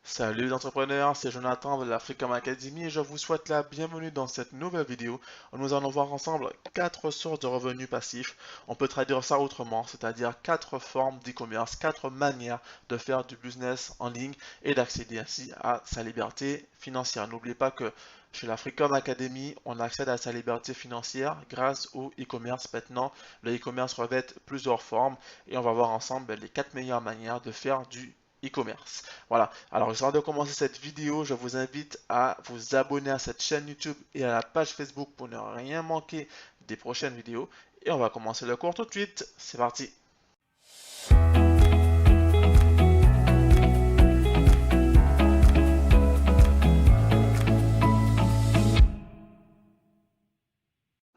Salut les entrepreneurs, c'est Jonathan de la Freecom Academy et je vous souhaite la bienvenue dans cette nouvelle vidéo où nous allons voir ensemble 4 sources de revenus passifs. On peut traduire ça autrement, c'est-à-dire 4 formes d'e-commerce, 4 manières de faire du business en ligne et d'accéder ainsi à sa liberté financière. N'oubliez pas que chez la Freecom Academy, on accède à sa liberté financière grâce au e-commerce. Maintenant, le e-commerce revêt plusieurs formes et on va voir ensemble les 4 meilleures manières de faire du e-commerce. Voilà, alors avant de commencer cette vidéo, je vous invite à vous abonner à cette chaîne YouTube et à la page Facebook pour ne rien manquer des prochaines vidéos. Et on va commencer le cours tout de suite. C'est parti.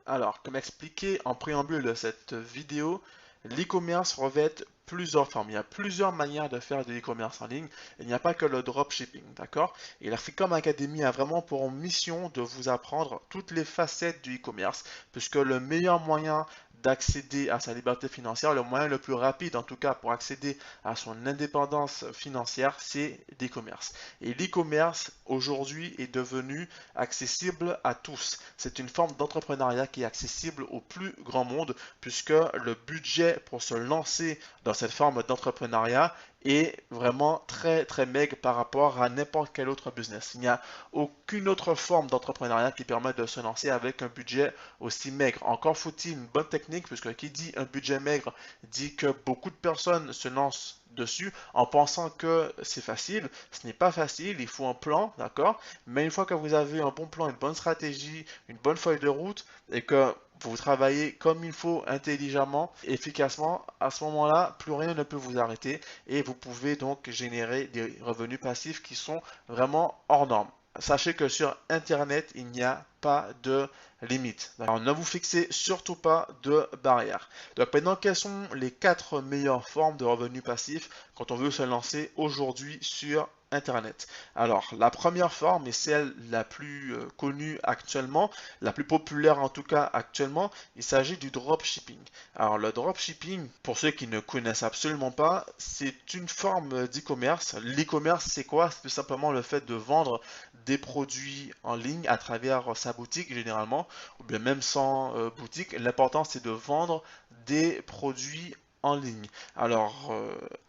Alors, comme expliqué en préambule de cette vidéo, l'e-commerce revêt plusieurs formes. Il y a plusieurs manières de faire de l'e-commerce en ligne. Il n'y a pas que le dropshipping, d'accord? Et la Freecom Academy a vraiment pour mission de vous apprendre toutes les facettes du e-commerce, puisque le meilleur moyen d'accéder à sa liberté financière, le moyen le plus rapide en tout cas pour accéder à son indépendance financière, c'est l'e-commerce. Et l'e-commerce aujourd'hui est devenu accessible à tous. C'est une forme d'entrepreneuriat qui est accessible au plus grand monde puisque le budget pour se lancer dans cette forme d'entrepreneuriat est vraiment très maigre par rapport à n'importe quel autre business. Il n'y a aucune autre forme d'entrepreneuriat qui permet de se lancer avec un budget aussi maigre. Encore faut-il une bonne technique, puisque qui dit un budget maigre dit que beaucoup de personnes se lancent dessus en pensant que c'est facile. Ce n'est pas facile, il faut un plan, d'accord? Mais une fois que vous avez un bon plan, une bonne stratégie, une bonne feuille de route et que vous travaillez comme il faut, intelligemment, efficacement, à ce moment-là, plus rien ne peut vous arrêter et vous pouvez donc générer des revenus passifs qui sont vraiment hors normes. Sachez que sur Internet, il n'y a pas de limite. Alors, ne vous fixez surtout pas de barrières. Donc maintenant, quelles sont les 4 meilleures formes de revenus passifs quand on veut se lancer aujourd'hui sur Internet? Alors, la première forme est celle la plus connue actuellement, la plus populaire en tout cas actuellement, il s'agit du dropshipping. Alors, le dropshipping, pour ceux qui ne connaissent absolument pas, c'est une forme d'e-commerce. L'e-commerce, c'est quoi? C'est tout simplement le fait de vendre des produits en ligne à travers sa boutique généralement, ou bien même sans boutique. L'important, c'est de vendre des produits en ligne. Alors,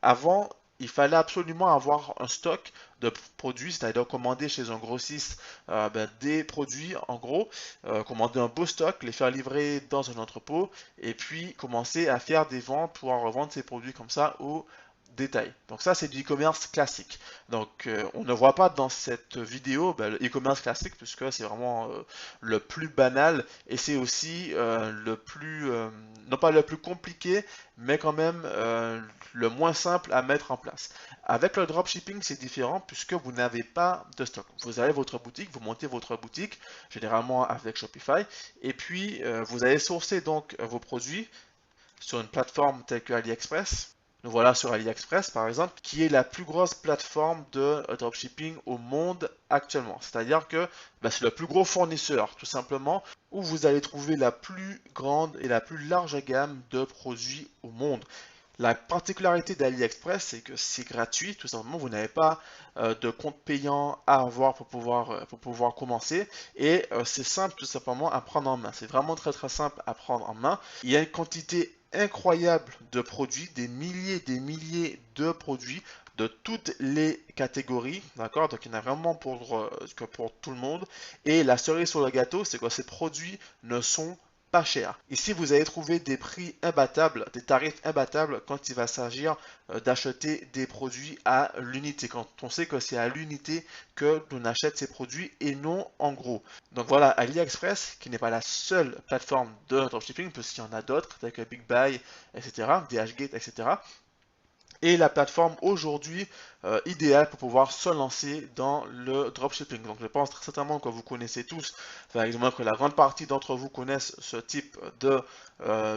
avant, il fallait absolument avoir un stock de produits, c'est-à-dire commander chez un grossiste des produits en gros, commander un beau stock, les faire livrer dans un entrepôt et puis commencer à faire des ventes, pouvoir revendre ces produits comme ça au détail. Donc ça c'est du e-commerce classique. Donc on ne voit pas dans cette vidéo le e-commerce classique puisque c'est vraiment le plus banal et c'est aussi le plus, non pas le plus compliqué, mais quand même le moins simple à mettre en place. Avec le dropshipping, c'est différent puisque vous n'avez pas de stock. Vous avez votre boutique, vous montez votre boutique, généralement avec Shopify, et puis vous allez sourcer donc vos produits sur une plateforme telle que AliExpress. Nous voilà sur AliExpress par exemple, qui est la plus grosse plateforme de dropshipping au monde actuellement. C'est-à-dire que c'est le plus gros fournisseur tout simplement où vous allez trouver la plus grande et la plus large gamme de produits au monde. La particularité d'AliExpress, c'est que c'est gratuit, tout simplement. Vous n'avez pas de compte payant à avoir pour pouvoir commencer. Et c'est simple, tout simplement, à prendre en main. C'est vraiment très simple à prendre en main. Il y a une quantité incroyable de produits, des milliers de produits de toutes les catégories, d'accord? Donc il y en a vraiment pour tout le monde. Et la cerise sur le gâteau, c'est que ces produits ne sont pas cher. Ici, vous allez trouver des prix imbattables, des tarifs imbattables quand il va s'agir d'acheter des produits à l'unité. Quand on sait que c'est à l'unité que l'on achète ces produits et non en gros. Donc voilà, AliExpress, qui n'est pas la seule plateforme de dropshipping, puisqu'il y en a d'autres, telles que Big Buy, etc., DHgate, etc., est la plateforme aujourd'hui idéale pour pouvoir se lancer dans le dropshipping. Donc je pense très certainement que vous connaissez tous, par exemple que la grande partie d'entre vous connaissent ce type de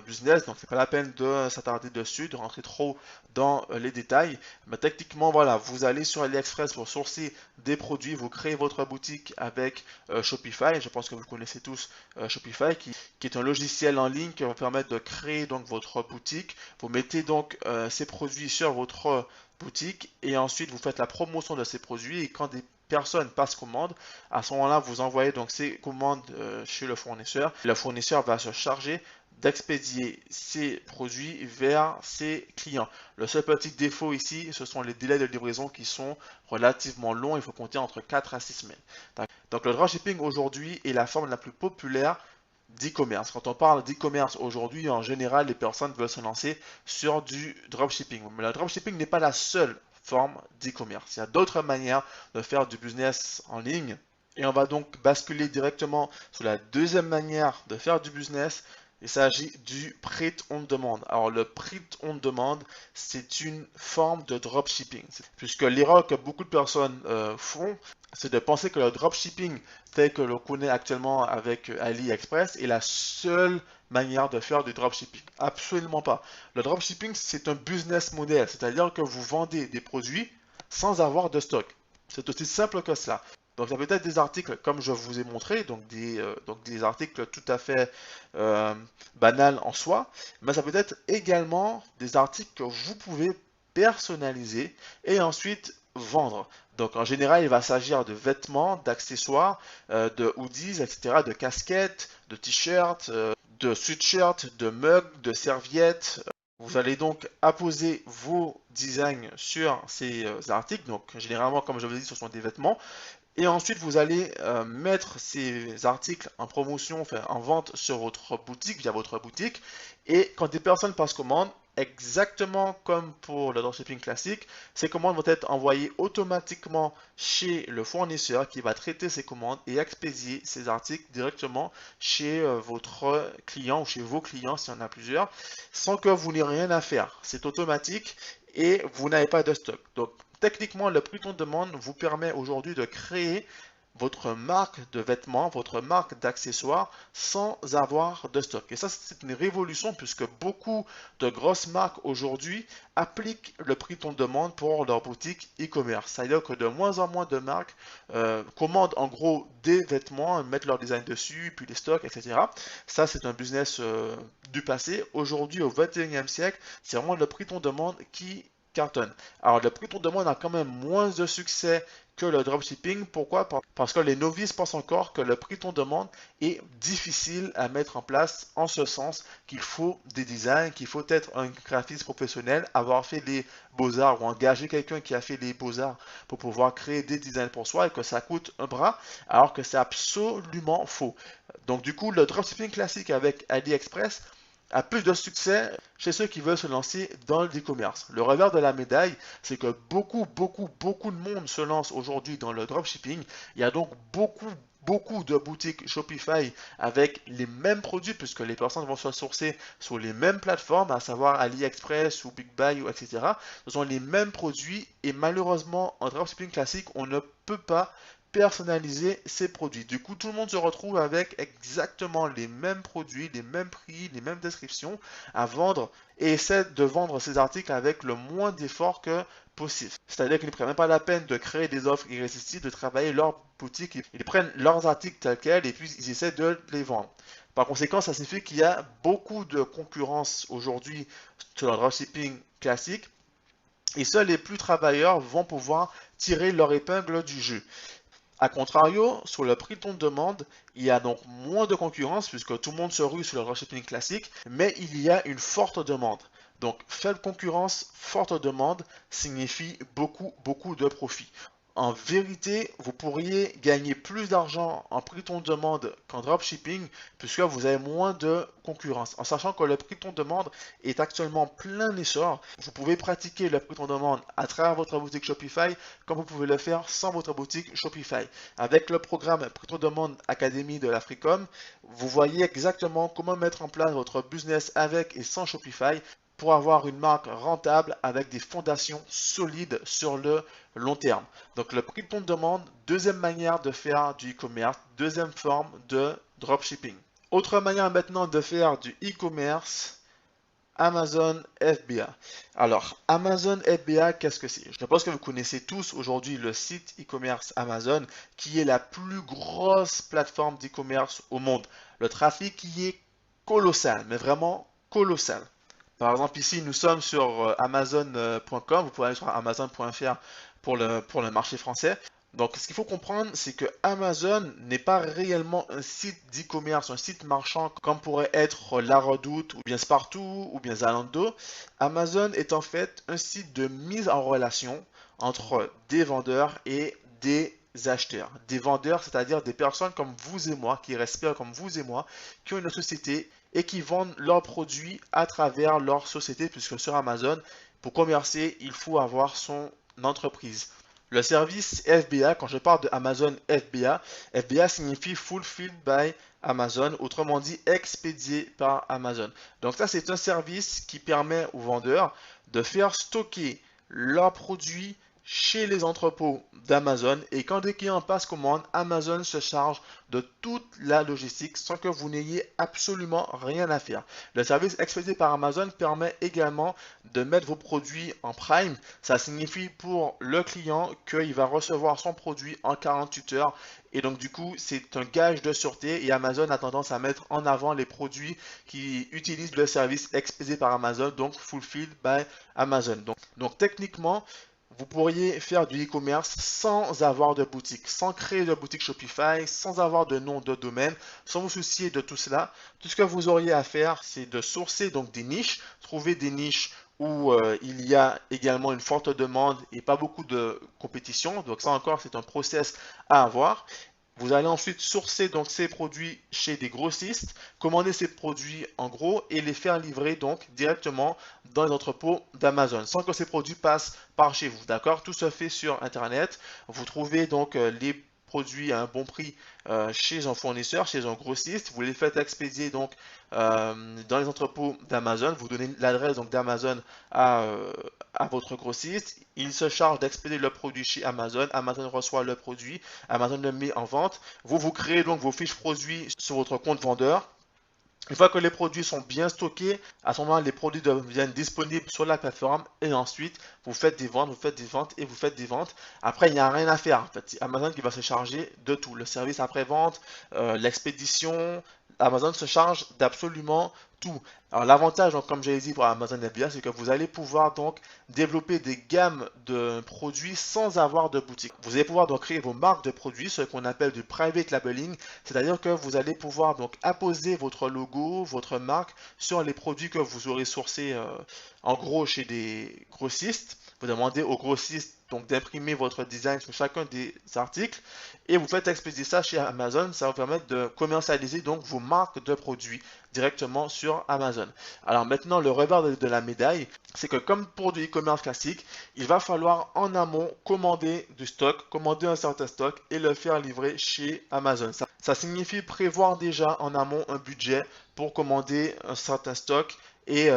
business, donc c'est pas la peine de s'attarder dessus, de rentrer trop dans les détails. Mais techniquement, voilà, vous allez sur AliExpress pour sourcer des produits, vous créez votre boutique avec Shopify. Je pense que vous connaissez tous Shopify, qui est un logiciel en ligne qui va vous permettre de créer donc votre boutique. Vous mettez donc ces produits sur votre boutique et ensuite vous faites la promotion de ces produits et quand des personnes passent commande, à ce moment-là, vous envoyez donc ces commandes chez le fournisseur. Le fournisseur va se charger d'expédier ces produits vers ses clients. Le seul petit défaut ici, ce sont les délais de livraison qui sont relativement longs. Il faut compter entre 4 à 6 semaines. Donc le dropshipping aujourd'hui est la forme la plus populaire d'e-commerce. Quand on parle d'e-commerce aujourd'hui, en général, les personnes veulent se lancer sur du dropshipping. Mais le dropshipping n'est pas la seule forme d'e-commerce. Il y a d'autres manières de faire du business en ligne. Et on va donc basculer directement sur la deuxième manière de faire du business. Il s'agit du print on demand. Alors le print on demand, c'est une forme de dropshipping. Puisque l'erreur que beaucoup de personnes font, c'est de penser que le dropshipping tel que l'on connaît actuellement avec AliExpress est la seule manière de faire du dropshipping. Absolument pas. Le dropshipping, c'est un business model, c'est-à-dire que vous vendez des produits sans avoir de stock. C'est aussi simple que cela. Donc, ça peut être des articles comme je vous ai montré, donc des articles tout à fait banals en soi, mais ça peut être également des articles que vous pouvez personnaliser et ensuite vendre. Donc, en général, il va s'agir de vêtements, d'accessoires, de hoodies, etc., de casquettes, de t-shirts, de sweatshirts, de mugs, de serviettes. Vous allez donc apposer vos designs sur ces articles. Donc, généralement, comme je vous ai dit, ce sont des vêtements. Et ensuite, vous allez mettre ces articles en promotion, enfin en vente sur votre boutique, via votre boutique. Et quand des personnes passent commande, exactement comme pour le dropshipping classique, ces commandes vont être envoyées automatiquement chez le fournisseur qui va traiter ces commandes et expédier ces articles directement chez votre client ou chez vos clients s'il y en a plusieurs, sans que vous n'ayez rien à faire. C'est automatique et vous n'avez pas de stock. Donc, techniquement, le prix on demande vous permet aujourd'hui de créer votre marque de vêtements, votre marque d'accessoires sans avoir de stock. Et ça, c'est une révolution puisque beaucoup de grosses marques aujourd'hui appliquent le prix on demande pour leur boutique e-commerce. C'est-à-dire que de moins en moins de marques commandent en gros des vêtements, mettent leur design dessus, puis les stocks, etc. Ça, c'est un business du passé. Aujourd'hui, au 21e siècle, c'est vraiment le prix on demande qui cartonne. Alors, le prix on demande a quand même moins de succès que le dropshipping. Pourquoi? Parce que les novices pensent encore que le prix on demande est difficile à mettre en place en ce sens qu'il faut des designs, qu'il faut être un graphiste professionnel, avoir fait les beaux-arts ou engager quelqu'un qui a fait les beaux-arts pour pouvoir créer des designs pour soi et que ça coûte un bras, alors que c'est absolument faux. Donc du coup, le dropshipping classique avec AliExpress a plus de succès chez ceux qui veulent se lancer dans le e-commerce. Le revers de la médaille, c'est que beaucoup de monde se lance aujourd'hui dans le dropshipping. Il y a donc beaucoup de boutiques Shopify avec les mêmes produits puisque les personnes vont se sourcer sur les mêmes plateformes, à savoir AliExpress ou BigBuy ou etc. Ce sont les mêmes produits et malheureusement en dropshipping classique, on ne peut pas personnaliser ces produits. Du coup, tout le monde se retrouve avec exactement les mêmes produits, les mêmes prix, les mêmes descriptions à vendre et essaie de vendre ces articles avec le moins d'efforts que possible. C'est-à-dire qu'ils ne prennent même pas la peine de créer des offres irrésistibles, de travailler leur boutique. Ils prennent leurs articles tels quels et puis ils essaient de les vendre. Par conséquent, ça signifie qu'il y a beaucoup de concurrence aujourd'hui sur le dropshipping classique et seuls les plus travailleurs vont pouvoir tirer leur épingle du jeu. A contrario, sur le prix on demande, il y a donc moins de concurrence puisque tout le monde se rue sur le dropshipping classique, mais il y a une forte demande. Donc faible concurrence, forte demande signifie beaucoup de profit. En vérité, vous pourriez gagner plus d'argent en prix on demande qu'en dropshipping puisque vous avez moins de concurrence. En sachant que le prix on demande est actuellement plein essor, vous pouvez pratiquer le prix on demande à travers votre boutique Shopify comme vous pouvez le faire sans votre boutique Shopify. Avec le programme prix on demande Académie de l'Africom, vous voyez exactement comment mettre en place votre business avec et sans Shopify pour avoir une marque rentable avec des fondations solides sur le long terme. Donc le prix on demande, deuxième manière de faire du e-commerce, deuxième forme de dropshipping. Autre manière maintenant de faire du e-commerce, Amazon FBA. Alors, Amazon FBA, qu'est-ce que c'est? Je pense que vous connaissez tous aujourd'hui le site e-commerce Amazon, qui est la plus grosse plateforme d'e-commerce au monde. Le trafic y est colossal, mais vraiment colossal. Par exemple, ici, nous sommes sur Amazon.com. Vous pouvez aller sur Amazon.fr pour le marché français. Donc, ce qu'il faut comprendre, c'est que Amazon n'est pas réellement un site d'e-commerce, un site marchand comme pourrait être La Redoute, ou bien Spartoo, ou bien Zalando. Amazon est en fait un site de mise en relation entre des vendeurs et des acheteurs. Des vendeurs, c'est-à-dire des personnes comme vous et moi, qui respirent comme vous et moi, qui ont une société et qui vendent leurs produits à travers leur société, puisque sur Amazon, pour commercer, il faut avoir son entreprise. Le service FBA, quand je parle de Amazon FBA, FBA signifie Fulfilled by Amazon, autrement dit expédié par Amazon. Donc ça, c'est un service qui permet aux vendeurs de faire stocker leurs produits chez les entrepôts d'Amazon et quand des clients passent commande, Amazon se charge de toute la logistique sans que vous n'ayez absolument rien à faire. Le service expédié par Amazon permet également de mettre vos produits en prime. Ça signifie pour le client qu'il va recevoir son produit en 48 heures et donc du coup c'est un gage de sûreté et Amazon a tendance à mettre en avant les produits qui utilisent le service expédié par Amazon, donc Fulfilled by Amazon. Donc techniquement, vous pourriez faire du e-commerce sans avoir de boutique, sans créer de boutique Shopify, sans avoir de nom de domaine, sans vous soucier de tout cela. Tout ce que vous auriez à faire, c'est de sourcer donc des niches, trouver des niches où il y a également une forte demande et pas beaucoup de compétition. Donc ça encore, c'est un process à avoir. Vous allez ensuite sourcer donc ces produits chez des grossistes, commander ces produits en gros et les faire livrer donc directement dans les entrepôts d'Amazon sans que ces produits passent par chez vous. D'accord? Tout se fait sur Internet. Vous trouvez donc les produits à un bon prix chez un fournisseur, chez un grossiste. Vous les faites expédier donc dans les entrepôts d'Amazon. Vous donnez l'adresse donc d'Amazon à votre grossiste. Il se charge d'expédier le produit chez Amazon. Amazon reçoit le produit. Amazon le met en vente. Vous créez donc vos fiches produits sur votre compte vendeur. Une fois que les produits sont bien stockés, à ce moment-là, les produits deviennent disponibles sur la plateforme et ensuite, vous faites des ventes, vous faites des ventes et vous faites des ventes. Après, il n'y a rien à faire. En fait, c'est Amazon qui va se charger de tout. Le service après-vente, l'expédition, Amazon se charge d'absolument tout. Alors l'avantage, donc, comme j'ai dit pour Amazon FBA, c'est que vous allez pouvoir donc développer des gammes de produits sans avoir de boutique. Vous allez pouvoir donc créer vos marques de produits, ce qu'on appelle du private labeling, c'est-à-dire que vous allez pouvoir donc apposer votre logo, votre marque sur les produits que vous aurez sourcés en gros chez des grossistes. Vous demandez aux grossistes donc d'imprimer votre design sur chacun des articles et vous faites expédier ça chez Amazon. Ça va vous permettre de commercialiser donc vos marques de produits directement sur Amazon. Alors maintenant, le revers de la médaille, c'est que comme pour du e-commerce classique, il va falloir en amont commander du stock, commander un certain stock et le faire livrer chez Amazon. Ça signifie prévoir déjà en amont un budget pour commander un certain stock et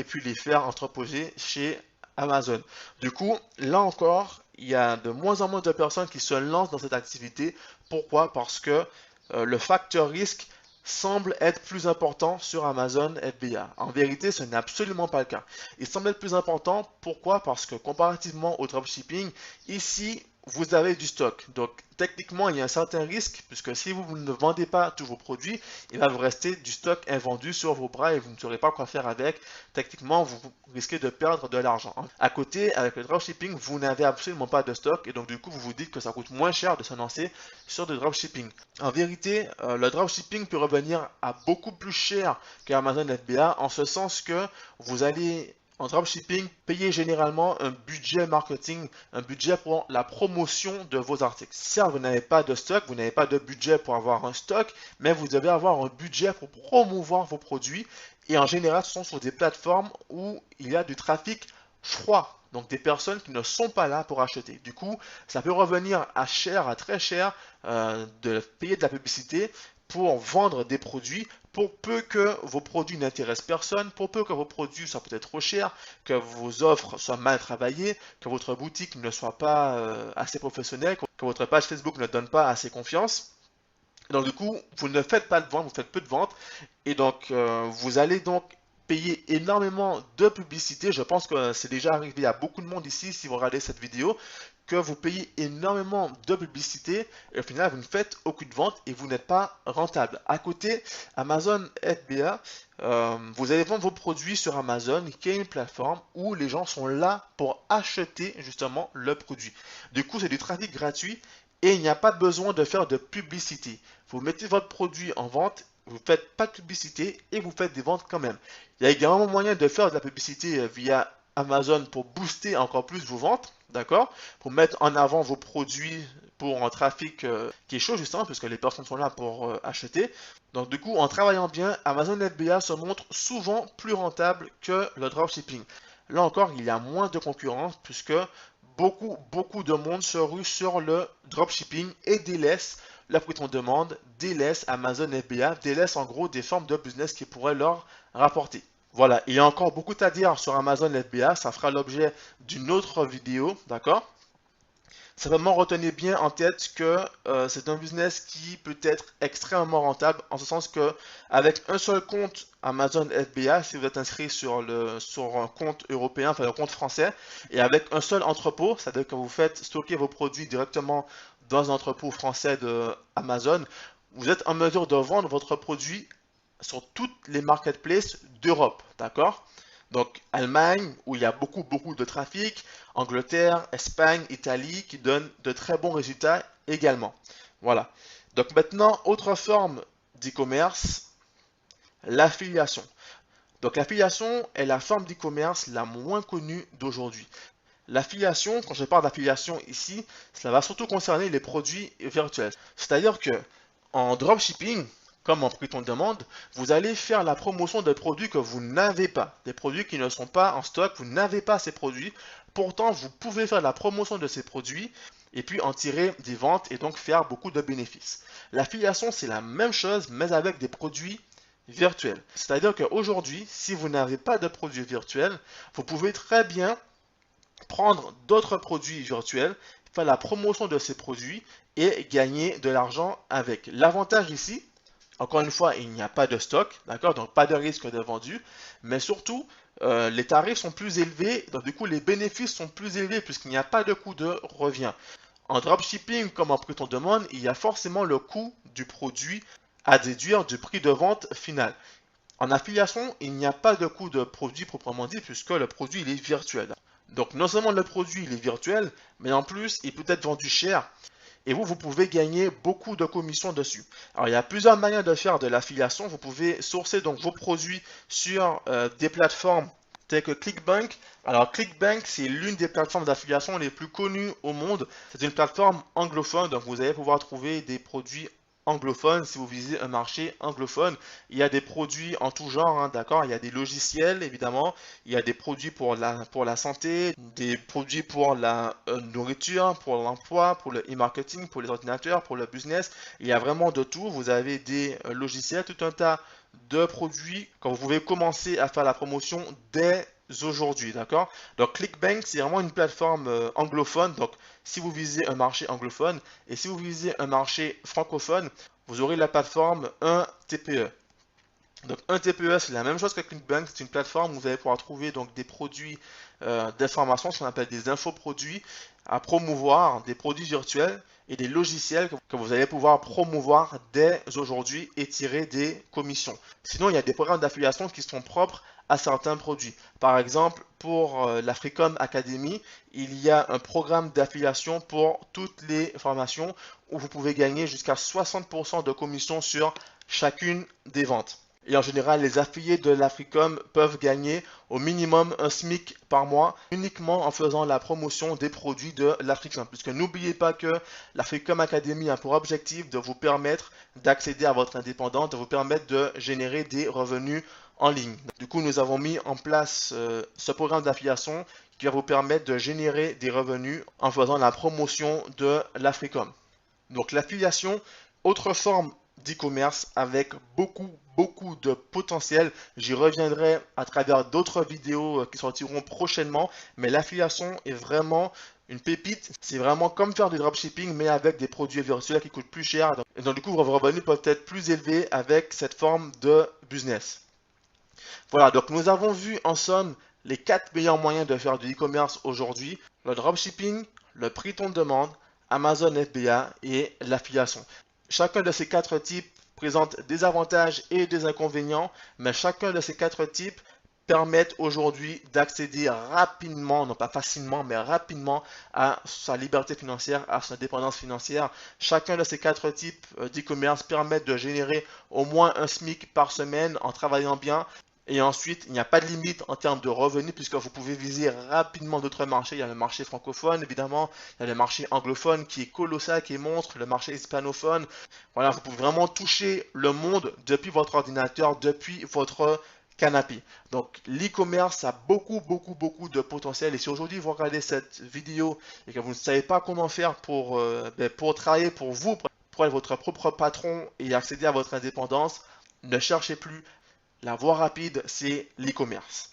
puis les faire entreposer chez Amazon. Du coup, là encore, il y a de moins en moins de personnes qui se lancent dans cette activité. Pourquoi? Parce que le facteur risque semble être plus important sur Amazon FBA. En vérité, ce n'est absolument pas le cas. Il semble être plus important. Pourquoi? Parce que comparativement au dropshipping, ici, vous avez du stock. Donc, techniquement, il y a un certain risque, puisque si vous ne vendez pas tous vos produits, il va vous rester du stock invendu sur vos bras et vous ne saurez pas quoi faire avec. Techniquement, vous risquez de perdre de l'argent. À côté, avec le dropshipping, vous n'avez absolument pas de stock et donc du coup, vous vous dites que ça coûte moins cher de se lancer sur du dropshipping. En vérité, le dropshipping peut revenir à beaucoup plus cher qu'Amazon FBA en ce sens que vous allez en dropshipping, payez généralement un budget marketing, un budget pour la promotion de vos articles. Certes, vous n'avez pas de stock, vous n'avez pas de budget pour avoir un stock, mais vous devez avoir un budget pour promouvoir vos produits. Et en général, ce sont sur des plateformes où il y a du trafic froid. Donc des personnes qui ne sont pas là pour acheter. Du coup, ça peut revenir à cher, à très cher, de payer de la publicité pour vendre des produits, pour peu que vos produits n'intéressent personne, pour peu que vos produits soient peut-être trop chers, que vos offres soient mal travaillées, que votre boutique ne soit pas assez professionnelle, que votre page Facebook ne donne pas assez confiance. Donc du coup, vous ne faites pas de vente, vous faites peu de ventes, et donc vous allez donc payer énormément de publicité. Je pense que c'est déjà arrivé à beaucoup de monde ici, si vous regardez cette vidéo, que vous payez énormément de publicité et au final vous ne faites aucune vente et vous n'êtes pas rentable. À côté, Amazon FBA, vous allez vendre vos produits sur Amazon, qui est une plateforme où les gens sont là pour acheter justement le produit. Du coup, c'est du trafic gratuit et il n'y a pas besoin de faire de publicité. Vous mettez votre produit en vente, vous ne faites pas de publicité et vous faites des ventes quand même. Il y a également moyen de faire de la publicité via Amazon pour booster encore plus vos ventes, d'accord? Pour mettre en avant vos produits pour un trafic qui est chaud justement, puisque les personnes sont là pour acheter. Donc du coup, en travaillant bien, Amazon FBA se montre souvent plus rentable que le dropshipping. Là encore, il y a moins de concurrence puisque beaucoup de monde se rue sur le dropshipping et délaisse la prix qu'on demande, délaisse Amazon FBA, délaisse en gros des formes de business qui pourraient leur rapporter. Voilà, il y a encore beaucoup à dire sur Amazon FBA, ça fera l'objet d'une autre vidéo, d'accord? Simplement retenez bien en tête que c'est un business qui peut être extrêmement rentable, en ce sens que avec un seul compte Amazon FBA, si vous êtes inscrit sur un compte européen, enfin un compte français, et avec un seul entrepôt, c'est-à-dire que vous faites stocker vos produits directement dans un entrepôt français de Amazon, vous êtes en mesure de vendre votre produit sur toutes les marketplaces d'Europe, d'accord? Donc Allemagne, où il y a beaucoup de trafic, Angleterre, Espagne, Italie, qui donnent de très bons résultats également. Voilà. Donc maintenant, autre forme d'e-commerce, l'affiliation. Donc l'affiliation est la forme d'e-commerce la moins connue d'aujourd'hui. L'affiliation, quand je parle d'affiliation ici, cela va surtout concerner les produits virtuels. C'est-à-dire que en dropshipping, comme en prix qu'on demande, vous allez faire la promotion de produits que vous n'avez pas, des produits qui ne sont pas en stock, vous n'avez pas ces produits. Pourtant, vous pouvez faire la promotion de ces produits et puis en tirer des ventes et donc faire beaucoup de bénéfices. L'affiliation, c'est la même chose, mais avec des produits virtuels. C'est-à-dire qu'aujourd'hui, si vous n'avez pas de produits virtuels, vous pouvez très bien prendre d'autres produits virtuels, faire la promotion de ces produits et gagner de l'argent avec. L'avantage ici, encore une fois, il n'y a pas de stock, d'accord, donc pas de risque de vendu, mais surtout, les tarifs sont plus élevés, donc du coup, les bénéfices sont plus élevés puisqu'il n'y a pas de coût de revient. En dropshipping, comme en prix on demande, il y a forcément le coût du produit à déduire du prix de vente final. En affiliation, il n'y a pas de coût de produit proprement dit puisque le produit il est virtuel. Donc non seulement le produit il est virtuel, mais en plus il peut être vendu cher et vous pouvez gagner beaucoup de commissions dessus. Alors il y a plusieurs manières de faire de l'affiliation. Vous pouvez sourcer donc vos produits sur des plateformes telles que ClickBank. Alors ClickBank c'est l'une des plateformes d'affiliation les plus connues au monde. C'est une plateforme anglophone, donc vous allez pouvoir trouver des produits anglophone, si vous visez un marché anglophone. Il y a des produits en tout genre, hein, d'accord? Il y a des logiciels, évidemment. Il y a des produits pour la santé, des produits pour la nourriture, pour l'emploi, pour le e-marketing, pour les ordinateurs, pour le business. Il y a vraiment de tout. Vous avez des logiciels, tout un tas de produits quand vous pouvez commencer à faire la promotion dès aujourd'hui, d'accord? Donc ClickBank, c'est vraiment une plateforme anglophone. Donc si vous visez un marché anglophone et si vous visez un marché francophone, vous aurez la plateforme 1TPE. Donc 1TPE, c'est la même chose que ClickBank, c'est une plateforme où vous allez pouvoir trouver donc des produits d'information, ce qu'on appelle des infoproduits, à promouvoir, des produits virtuels et des logiciels que vous allez pouvoir promouvoir dès aujourd'hui et tirer des commissions. Sinon, il y a des programmes d'affiliation qui sont propres à certains produits. Par exemple, pour l'Africom Academy, il y a un programme d'affiliation pour toutes les formations où vous pouvez gagner jusqu'à 60% de commission sur chacune des ventes. Et en général, les affiliés de l'Africom peuvent gagner au minimum un SMIC par mois uniquement en faisant la promotion des produits de l'Africom. Puisque n'oubliez pas que l'Africom Academy a pour objectif de vous permettre d'accéder à votre indépendance, de vous permettre de générer des revenus en ligne. Du coup, nous avons mis en place ce programme d'affiliation qui va vous permettre de générer des revenus en faisant la promotion de l'Africom. Donc l'affiliation, autre forme d'e-commerce avec beaucoup de potentiel. J'y reviendrai à travers d'autres vidéos qui sortiront prochainement, mais l'affiliation est vraiment une pépite. C'est vraiment comme faire du dropshipping, mais avec des produits virtuels qui coûtent plus cher. Et donc du coup, vos revenus peuvent être plus élevés avec cette forme de business. Voilà, donc nous avons vu en somme les 4 meilleurs moyens de faire du e-commerce aujourd'hui: le dropshipping, le prix de demande, Amazon FBA et l'affiliation. Chacun de ces quatre types présente des avantages et des inconvénients, mais chacun de ces quatre types permettent aujourd'hui d'accéder rapidement, non pas facilement, mais rapidement à sa liberté financière, à sa indépendance financière. Chacun de ces quatre types d'e-commerce permettent de générer au moins un SMIC par semaine en travaillant bien. Et ensuite, il n'y a pas de limite en termes de revenus puisque vous pouvez viser rapidement d'autres marchés. Il y a le marché francophone, évidemment. Il y a le marché anglophone qui est colossal, qui est monstre. Le marché hispanophone. Voilà, vous pouvez vraiment toucher le monde depuis votre ordinateur, depuis votre canapé. Donc, l'e-commerce a beaucoup de potentiel. Et si aujourd'hui vous regardez cette vidéo et que vous ne savez pas comment faire pour travailler pour vous, pour être votre propre patron et accéder à votre indépendance, ne cherchez plus. La voie rapide, c'est l'e-commerce.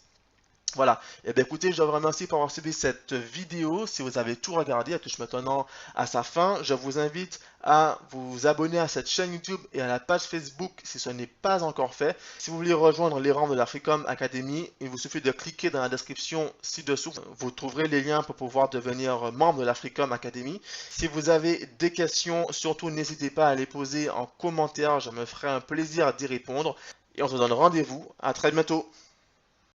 Voilà. Et bien écoutez, je vous remercie pour avoir suivi cette vidéo. Si vous avez tout regardé, elle touche maintenant à sa fin. Je vous invite à vous abonner à cette chaîne YouTube et à la page Facebook si ce n'est pas encore fait. Si vous voulez rejoindre les rangs de la Freecom Academy, il vous suffit de cliquer dans la description ci-dessous. Vous trouverez les liens pour pouvoir devenir membre de la Freecom Academy. Si vous avez des questions, surtout n'hésitez pas à les poser en commentaire. Je me ferai un plaisir d'y répondre. Et on se donne rendez-vous à très bientôt.